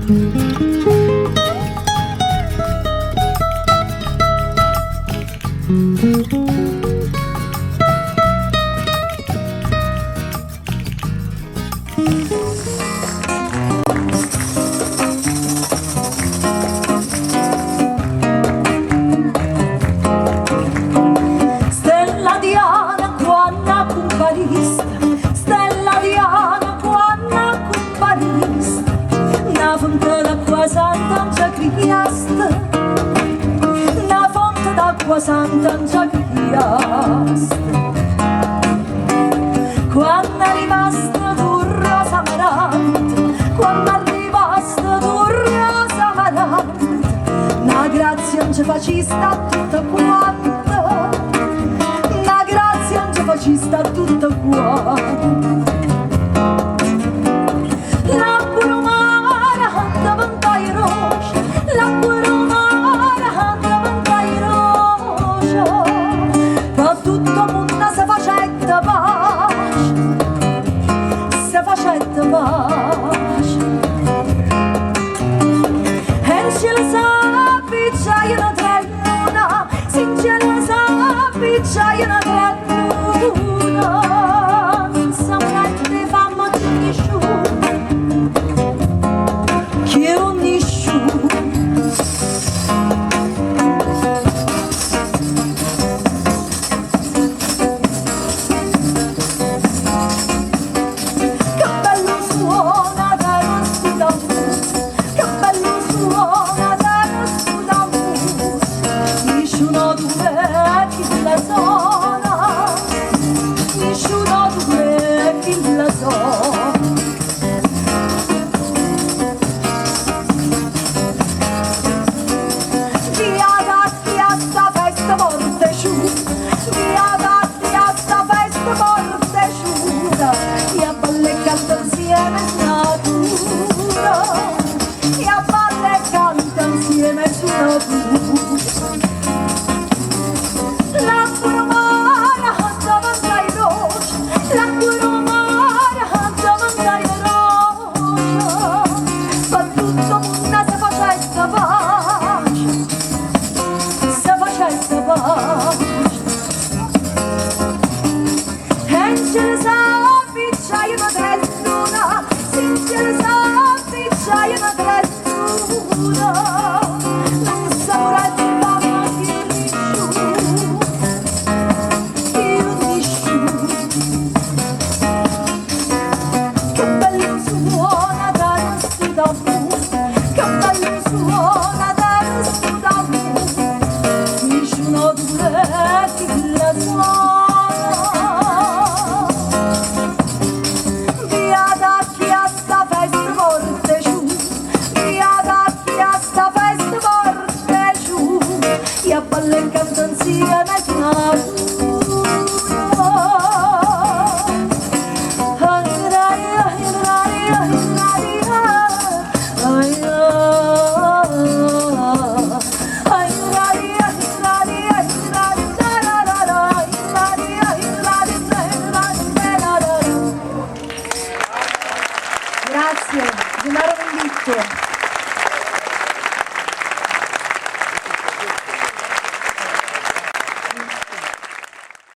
Stella Diana quando compariste, Stella Diana quando compariste, una fonte d'acqua santa non ci criaste, una fonte d'acqua santa non ci criaste. Quando arrivaste tu rosa marante, quando arrivaste tu rosa marante, una grazia non ci faciste a tutta quanta, una grazia non ci faciste a tutta quanta. L'acqua romana davanti ai roci, l'acqua romana davanti ai roci, ma tutto il mondo si facetta pace, si facetta pace. E il cielo s'appicciaia una tre luna, se il cielo s'appicciaia una tre luna, non saprei di fama di nessuno, che un nessuno. Che bello suona da nostro d'amore, che bello suona da nostro d'amore, nessuno dove chi la suona, nessuno dove chi la suona. Via datti a sta festa morte sciuta, via datti a sta festa morte sciuta, e a balle canta insieme su natura, e a balle canta insieme su natura. L'acqua romana davanti ai roci, l'acqua romana davanti ai roci, ma tutto il mondo si facetta pace, si facetta pace. E in cielo s'appicciaia una tre luna, se in cielo s'appicciaia una tre luna, non saprei di mamma che nessuno, che nessuno. Che bello suona da nostro d'amore, che bello suona da nostro d'amore, nessuno dove chi la suona. Via da chi a sta festa morte giù, via da chi a sta festa morte giù, e a balle e canta insieme su natura. Grazie, Gennaro Mellitto.